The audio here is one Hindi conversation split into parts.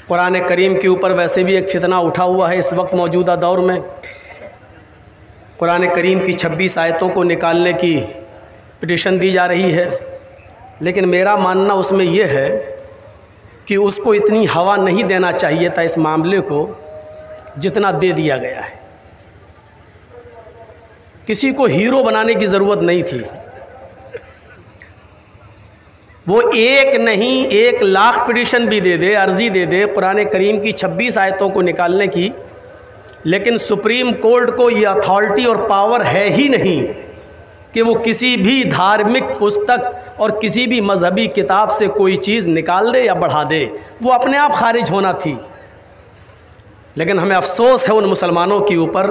कुरान करीम के ऊपर वैसे भी एक फितना उठा हुआ है इस वक्त मौजूदा दौर में। कुरान करीम की 26 आयतों को निकालने की पिटीशन दी जा रही है, लेकिन मेरा मानना उसमें यह है कि उसको इतनी हवा नहीं देना चाहिए था इस मामले को जितना दे दिया गया है। किसी को हीरो बनाने की ज़रूरत नहीं थी। वो एक नहीं 1 लाख पिटीशन भी दे दे, अर्ज़ी दे दे कुरान करीम की 26 आयतों को निकालने की, लेकिन सुप्रीम कोर्ट को ये अथॉरिटी और पावर है ही नहीं कि वो किसी भी धार्मिक पुस्तक और किसी भी मजहबी किताब से कोई चीज़ निकाल दे या बढ़ा दे। वो अपने आप खारिज होना थी। लेकिन हमें अफसोस है उन मुसलमानों के ऊपर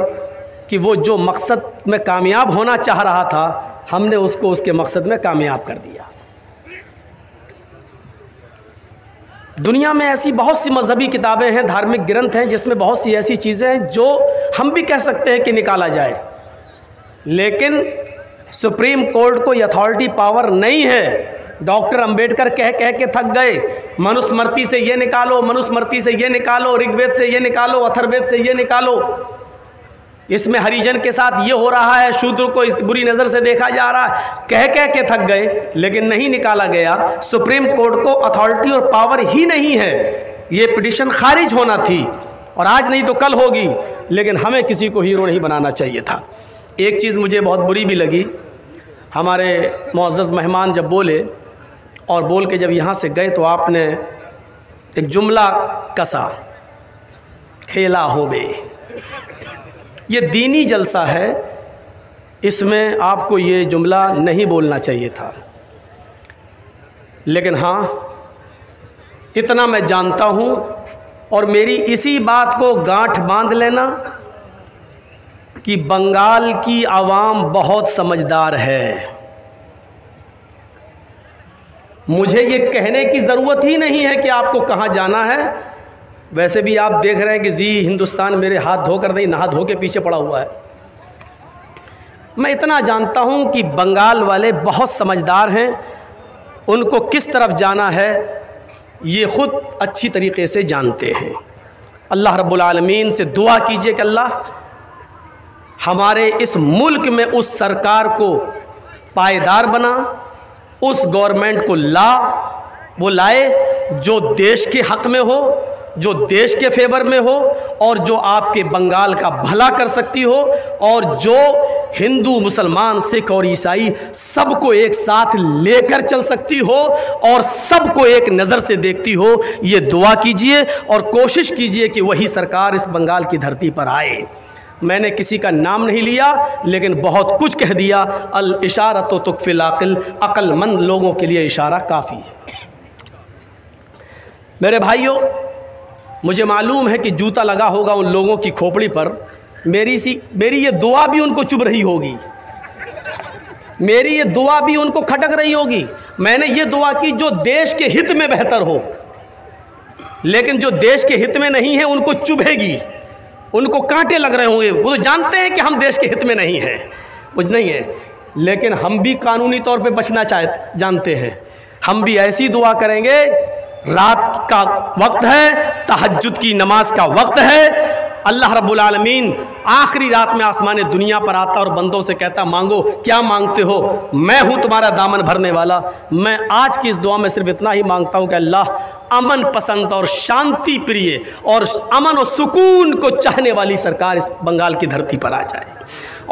कि वो जो मकसद में कामयाब होना चाह रहा था, हमने उसको उसके मकसद में कामयाब कर दिया। दुनिया में ऐसी बहुत सी मजहबी किताबें हैं, धार्मिक ग्रंथ हैं, जिसमें बहुत सी ऐसी चीज़ें हैं जो हम भी कह सकते हैं कि निकाला जाए, लेकिन सुप्रीम कोर्ट को अथॉरिटी पावर नहीं है। डॉक्टर अंबेडकर कह कह के थक गए, मनुस्मृति से ये निकालो, मनुस्मृति से ये निकालो, ऋग्वेद से ये निकालो, अथर्ववेद से ये निकालो। इसमें हरिजन के साथ ये हो रहा है, शूद्र को इस बुरी नज़र से देखा जा रहा है, कह कह के थक गए, लेकिन नहीं निकाला गया। सुप्रीम कोर्ट को अथॉरिटी और पावर ही नहीं है। ये पिटीशन खारिज होना थी और आज नहीं तो कल होगी, लेकिन हमें किसी को हीरो नहीं बनाना चाहिए था। एक चीज़ मुझे बहुत बुरी भी लगी, हमारे मुअज़्ज़ज़ मेहमान जब बोले और बोल के जब यहाँ से गए तो आपने एक जुमला कसा, खेला होबे। ये दीनी जलसा है, इसमें आपको ये जुमला नहीं बोलना चाहिए था। लेकिन हाँ, इतना मैं जानता हूँ और मेरी इसी बात को गांठ बांध लेना कि बंगाल की आवाम बहुत समझदार है। मुझे ये कहने की ज़रूरत ही नहीं है कि आपको कहाँ जाना है। वैसे भी आप देख रहे हैं कि जी हिंदुस्तान मेरे हाथ धोकर नहीं, नहा धो के पीछे पड़ा हुआ है। मैं इतना जानता हूँ कि बंगाल वाले बहुत समझदार हैं, उनको किस तरफ जाना है ये ख़ुद अच्छी तरीक़े से जानते हैं। अल्लाह रब्बुल आलमीन से दुआ कीजिए कि अल्लाह हमारे इस मुल्क में उस सरकार को पायदार बना, उस गवर्नमेंट को वो लाए जो देश के हक़ में हो, जो देश के फेवर में हो और जो आपके बंगाल का भला कर सकती हो, और जो हिंदू, मुसलमान, सिख और ईसाई सबको एक साथ लेकर चल सकती हो और सबको एक नज़र से देखती हो। ये दुआ कीजिए और कोशिश कीजिए कि वही सरकार इस बंगाल की धरती पर आए। मैंने किसी का नाम नहीं लिया, लेकिन बहुत कुछ कह दिया। अल इशारतो तुकफिल अक़ल, अक्लमंद लोगों के लिए इशारा काफ़ी है। मेरे भाइयों, मुझे मालूम है कि जूता लगा होगा उन लोगों की खोपड़ी पर। मेरी ये दुआ भी उनको चुभ रही होगी, मेरी ये दुआ भी उनको खटक रही होगी। मैंने ये दुआ की जो देश के हित में बेहतर हो, लेकिन जो देश के हित में नहीं है उनको चुभेगी, उनको कांटे लग रहे होंगे। वो तो जानते हैं कि हम देश के हित में नहीं हैं, कुछ नहीं है, लेकिन हम भी कानूनी तौर पे बचना जानते हैं। हम भी ऐसी दुआ करेंगे, रात का वक्त है, तहज्जुद की नमाज का वक्त है। अल्लाह रब्बुल आलमीन आखिरी रात में आसमान दुनिया पर आता और बंदों से कहता, मांगो, क्या मांगते हो, मैं हूँ तुम्हारा दामन भरने वाला। मैं आज की इस दुआ में सिर्फ इतना ही मांगता हूँ कि अल्लाह अमन पसंद और शांति प्रिय और अमन और सुकून को चाहने वाली सरकार इस बंगाल की धरती पर आ जाए,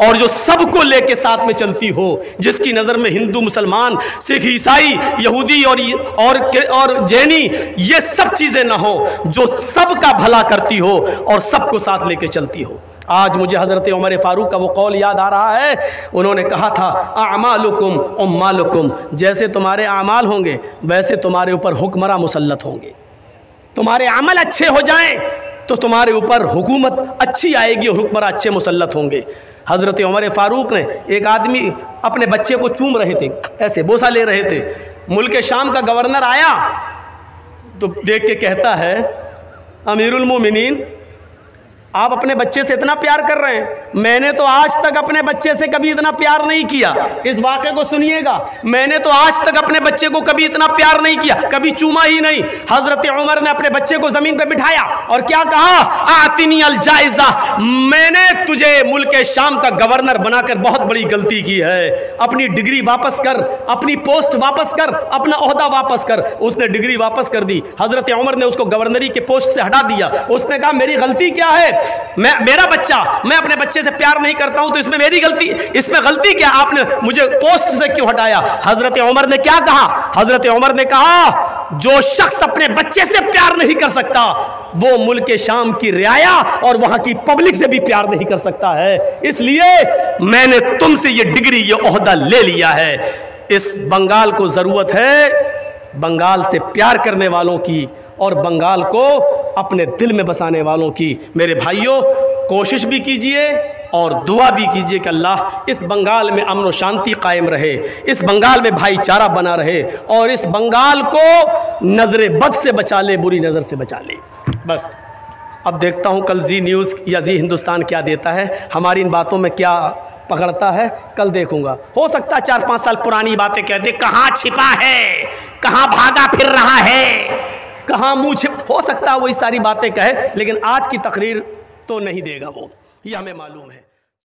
और जो सबको लेके साथ में चलती हो, जिसकी नज़र में हिंदू, मुसलमान, सिख, ईसाई, यहूदी और जैनी ये सब चीज़ें ना हो, जो सबका भला करती हो और सबको साथ लेके चलती हो। आज मुझे हज़रत उमर फ़ारूक का वो कौल याद आ रहा है। उन्होंने कहा था, अमालुकुम उम्मालुकुम, जैसे तुम्हारे आमाल होंगे वैसे तुम्हारे ऊपर हुक्मरां मुसल्लत होंगे। तुम्हारे अमल अच्छे हो जाएं तो तुम्हारे ऊपर हुकूमत अच्छी आएगी और हुक्मरां अच्छे मुसल्लत होंगे। हज़रत उमर फ़ारूक ने, एक आदमी अपने बच्चे को चूम रहे थे, ऐसे बोसा ले रहे थे, मुल्क शाम का गवर्नर आया तो देख के कहता है, अमीरुल मोमिनीन, आप अपने बच्चे से इतना प्यार कर रहे हैं। मैंने तो आज तक अपने बच्चे से कभी इतना प्यार नहीं किया। इस वाक़े को सुनिएगा, मैंने तो आज तक अपने बच्चे को कभी इतना प्यार नहीं किया, कभी चूमा ही नहीं। हजरत उमर ने अपने बच्चे को जमीन पे बिठाया और क्या कहा, आतिनी अल जायजा, मैंने तुझे मुल्क शाम का गवर्नर बनाकर बहुत बड़ी गलती की है, अपनी डिग्री वापस कर, अपनी पोस्ट वापस कर, अपना ओहदा वापस कर। उसने डिग्री वापस कर दी। हजरत उमर ने उसको गवर्नरी के पोस्ट से हटा दिया। उसने कहा मेरी गलती क्या है, मेरा बच्चा, मैं अपने बच्चे से प्यार नहीं करता हूं तो इसमें मेरी गलती, इसमें गलती क्या, आपने मुझे पोस्ट से क्यों हटाया। हजरत उमर ने क्या कहा, हजरत उमर ने कहा जो शख्स अपने बच्चे से प्यार नहीं कर सकता वो मुल्क शाम की रियाया और वहां की पब्लिक से भी प्यार नहीं कर सकता है। इसलिए मैंने तुमसे ये डिग्री, ये ओहदा ले लिया है। इस बंगाल को जरूरत है बंगाल से प्यार करने वालों की और बंगाल को अपने दिल में बसाने वालों की। मेरे भाइयों, कोशिश भी कीजिए और दुआ भी कीजिए कि अल्लाह इस बंगाल में अमन और शांति कायम रहे, इस बंगाल में भाईचारा बना रहे और इस बंगाल को नज़र बद से बचा ले, बुरी नज़र से बचा ले। बस अब देखता हूँ कल जी न्यूज़ या जी हिंदुस्तान क्या देता है, हमारी इन बातों में क्या पकड़ता है, कल देखूंगा। हो सकता है 4-5 साल पुरानी बातें कहते, कहाँ छिपा है, कहाँ भागा फिर रहा है, कहाँ मुँह छिप, हो सकता है वही सारी बातें कहे, लेकिन आज की तकरीर तो नहीं देगा वो, ये हमें मालूम है।